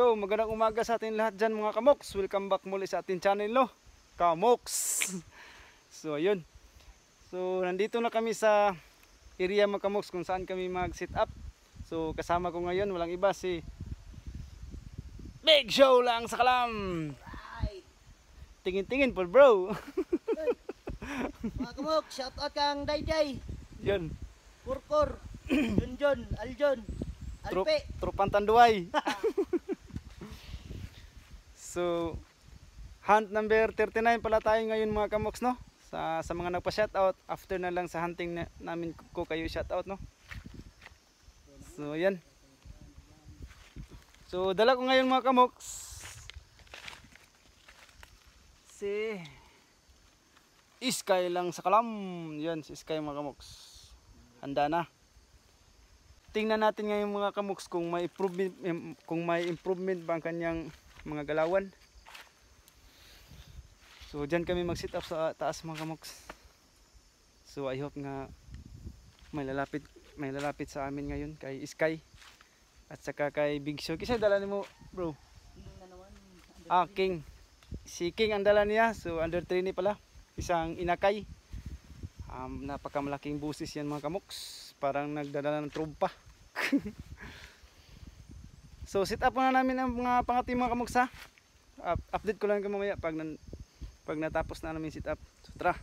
Yo, magandang umaga sa atin lahat dyan mga kamoks. Welcome back muli sa ating channel, no? Kamoks. So, ayun. So, nandito na kami sa area mga kamoks kung saan kami mag-sit up. So, kasama ko ngayon, walang iba si Big Show lang sa kalam. Right. Tingin-tingin po bro. Mga kamok, shout out kang Dayday, Yun. Kurkur, Junjun, Aljon, Alpe. Trupang Tanduay. So, hunt number 39 pala tayo ngayon mga kamoks, no? Sa mga nagpa-shoutout, after na lang sa hunting namin ko kayo shoutout, no? So, yan. So, dala ko ngayon mga kamoks si Iskay lang sa kalam. Yan, si Iskay mga kamoks. Handa na. Tingnan natin ngayon mga kamoks kung may improvement ba ang kanyang mga galawan. So dyan kami mag sit up sa taas mga kamoks. So I hope nga may lalapit sa amin ngayon kay Iskay at saka kay Big Show. Kasi dala mo bro? King. Si King ang dala niya. So under 3 ni pala. Isang inakay. Napakamalaking busis yan mga kamoks. Parang nagdadala ng trompa. So sit up na namin ang mga pangati mga kamoks ha. Update ko lang kayo mamaya pag natapos na namin sit up. So tara.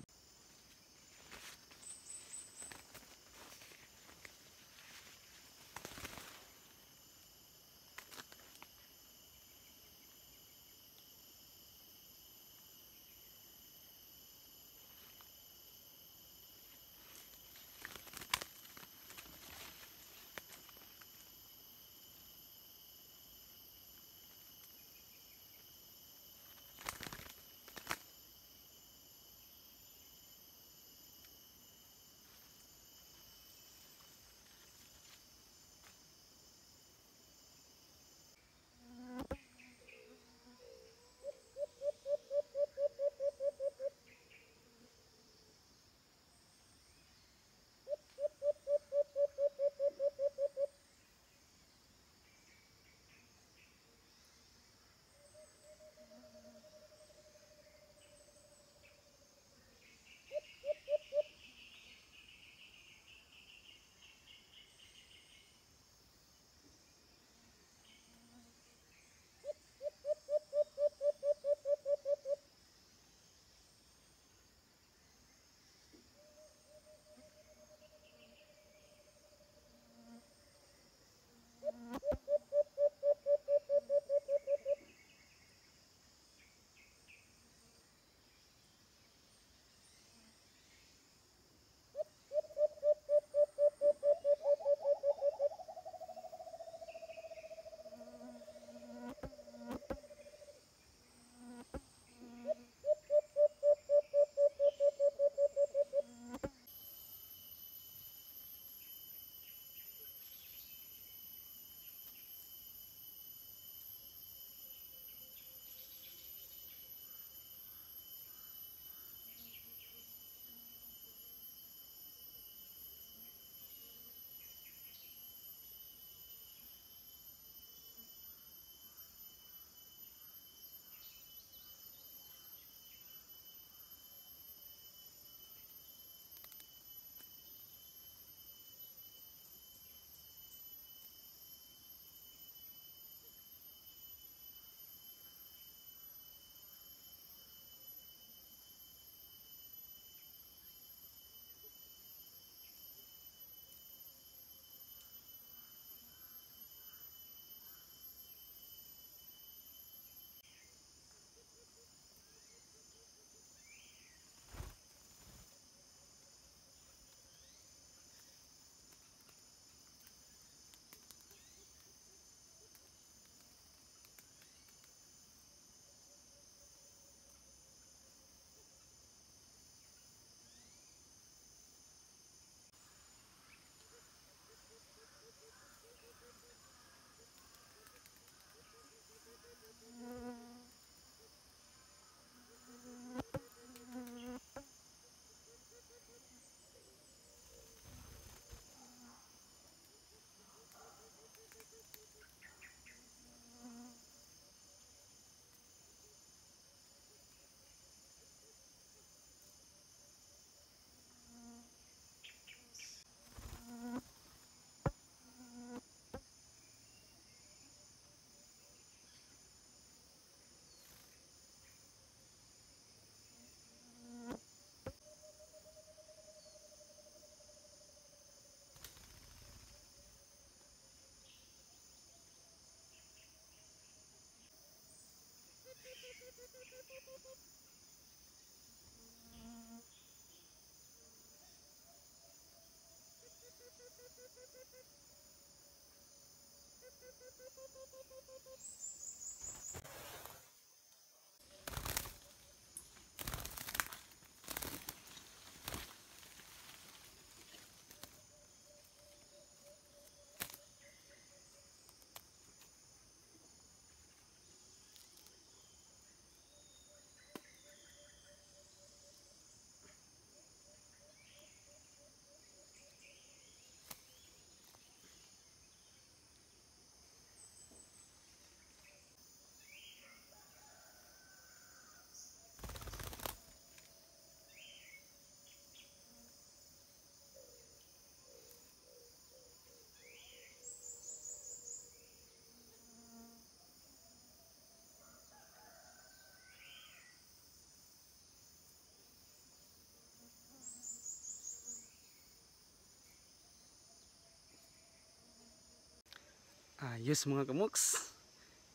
Ayos mga kamoks.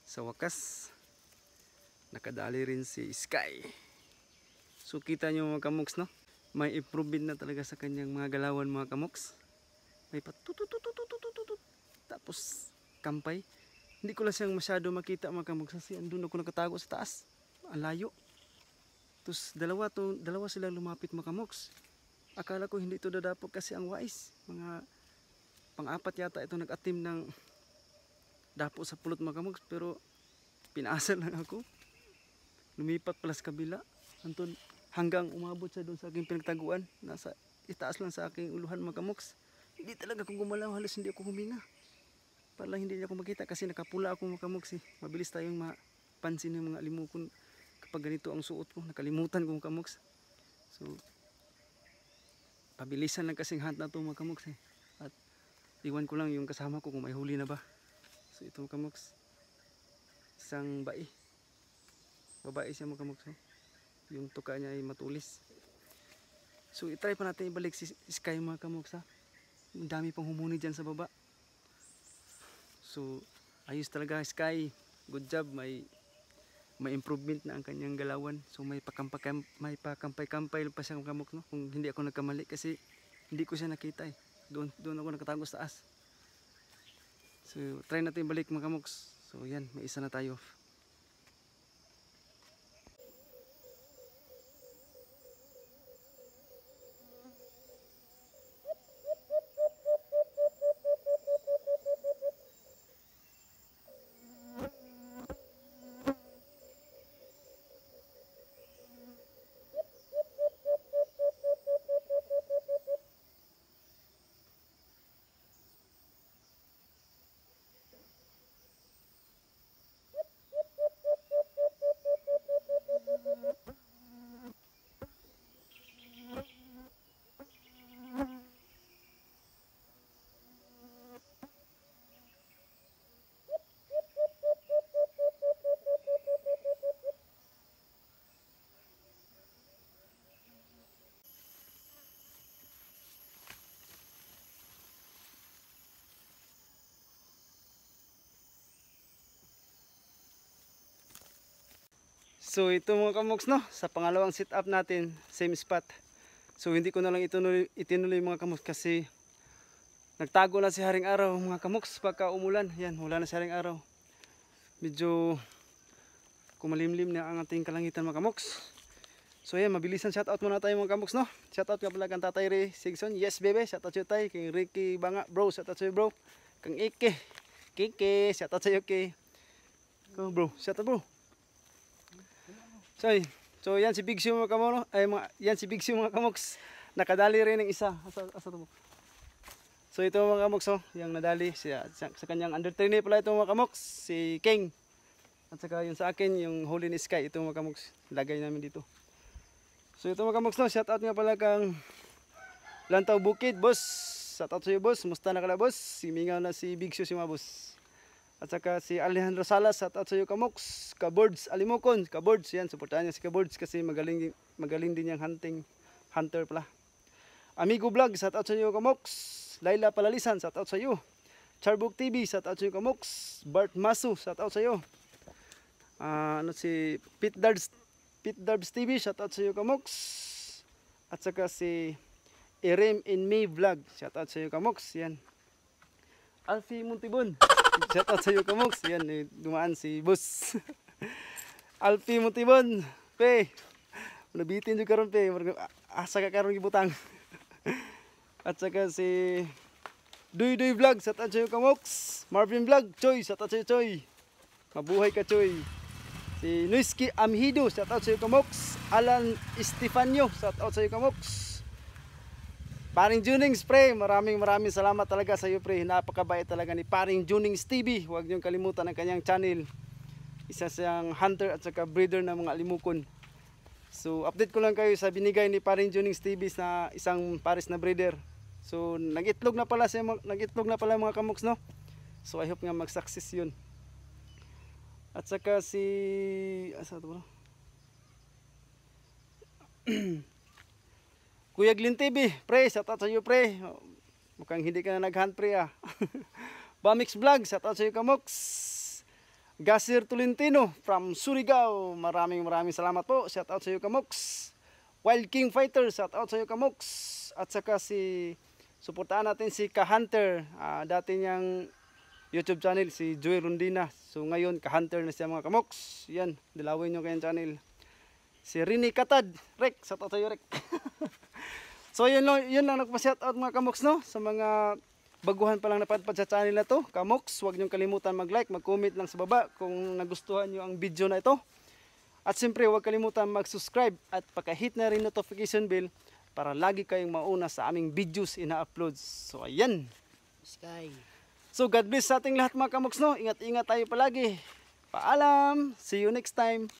Sa wakas, nakadali rin si Sky. So kita nyo mga kamoks, no? May improvement na talaga sa kanyang mga galawan mga kamoks. May patutututututututut. Tapos kampay. Hindi ko lang siyang masyado makita mga kamoks kasi andun ako nakatago sa taas. Ang layo. Tapos dalawa sila lumapit mga kamoks. Akala ko hindi ito dadapog kasi ang wais. Mga pang-apat yata ito nag-atim ng dapo sa pulot mga kamoks, pero pinaasal lang ako. Lumipat pala sa kabila. Anton, hanggang umabot siya doon sa aking pinagtaguan. Nasa itaas lang sa aking uluhan mga kamoks. Hindi talaga ako gumalaw, halos hindi ako huminga. Para hindi niya ako makita kasi nakapula ako mga kamoks. Mabilis tayong mapansin ng mga limukon kapag ganito ang suot ko. Nakalimutan ko mga kamoks. So, pabilisan lang kasing hunt na ito mga kamoks. At iwan ko lang yung kasama ko kung may huli na ba. So ito mga kamoks, isang babae siya mga kamoks. Yung tuka niya ay matulis. So itry pa natin ibalik si Sky mga kamoks. Ang dami pang humuni dyan sa baba. So ayos talaga Sky, good job. May improvement na ang kanyang galawan. So may pakampay-kampay pa siya mga kamoks, no? Kung hindi ako nagkamali kasi hindi ko siya nakita eh. Doon ako nakatago sa taas. So, try natin balik mga kamoks. So, yan, may isa na tayo. So ito mga kamoks, no, sa pangalawang sit up natin, same spot. So hindi ko na lang itinuloy mga kamoks kasi nagtago na si Haring Araw mga kamoks pagka umulan. Yan, wala na si Haring Araw. Medyo kumalimlim na ang ating kalangitan mga kamoks. So yan, mabilisan shoutout muna tayo mga kamoks, no. Shoutout ka pala kang Tatay Ray Sigson. Yes bebe, shoutout sa'yo tay. Kang Ricky Banga bro, shoutout sa'yo bro. Kang Kike, shoutout sa'yo Kike. Bro, shoutout bro. So yan si Big Sue mga kamono, yan si Big Sue mga kamoks. Nakadali rin ng isa. Asa to? So ito mga kamoks, yung nadali sa kanyang under trainee pala ito mga kamoks, si King. At saka yung sa akin, yung Holy in Sky, ito mga kamoks, lagay namin dito. So ito mga kamoks, shout out nga pala kang Lantaw Bukid, boss. Shout out sa iyo boss, musta na ka na boss? Si Mingaw na si Big Sue si mga boss. At saka si Alejandro Salas, shout out sa iyo kamoks. Kabords Alimokon, Kabords, yan, supportahan niya si Kabords kasi magaling din yung hunter pala. Amigo Vlog, shout out sa iyo kamoks. Laila Palalisan, shout out sa iyo. Charbuk TV, shout out sa iyo kamoks. Bart Masu, shout out sa iyo. Si Pit Darbs TV, shout out sa iyo kamoks. At saka si Irem in Me Vlog, shout out sa iyo kamoks. Yan. Alfie Muntibon, Shout out sa iyo kamoks. Yan, dumaan si boss. Alpi Mutibon. Pe. Nabitin jud karon pe. Asa ka karon gibutang. At saka si Duy Duy Vlog, shout out sa iyo kamoks. Marvin Vlog, Choy, shout out sa iyo Choy. Mabuhay ka Choy. Si Nuiski Amhido, shout out sa iyo kamoks. Alan Estefanio, shout out sa iyo kamoks. Paring Junings pre, maraming salamat talaga sa iyo pre. Napakabait talaga ni Paring Junings TV. Huwag niyong kalimutan ang kanyang channel. Isa siyang hunter at saka breeder ng mga alimukon. So update ko lang kayo sa binigay ni Paring Junings TV na isang pares na breeder. So nag-itlog na pala mga kamoks no. So I hope nga mag-success 'yun. At saka si asa to bro? Kuya Glyn TV, pre, shout out sa iyo pre. Mukhang hindi ka na nag-hunt pre ah. Bamix Vlog, shout out sa iyo kamoks. Gasir Tolentino from Surigao, maraming salamat po. Shout out sa iyo kamoks. Wild King Fighter, shout out sa iyo kamoks. At saka suportahan natin si Ka-Hunter, dati niyang YouTube channel si Joy Rondina. So ngayon Ka-Hunter na siya mga kamoks. Yan, dalawin niyo kayong channel. Si Rini Katad, Rek, shout out sa iyo Rek. So yun lang nagpa-shout out mga kamoks no, sa mga baguhan pa lang napadpad sa channel na to. Kamoks, huwag niyong kalimutan mag-like, mag-comment lang sa baba kung nagustuhan niyo ang video na ito. At siyempre huwag kalimutan mag-subscribe at paka-hit na rin notification bell para lagi kayong mauna sa aming videos ina-upload. So ayan. Sky. So God bless sa ating lahat mga kamoks no. Ingat-ingat tayo palagi. Paalam. See you next time.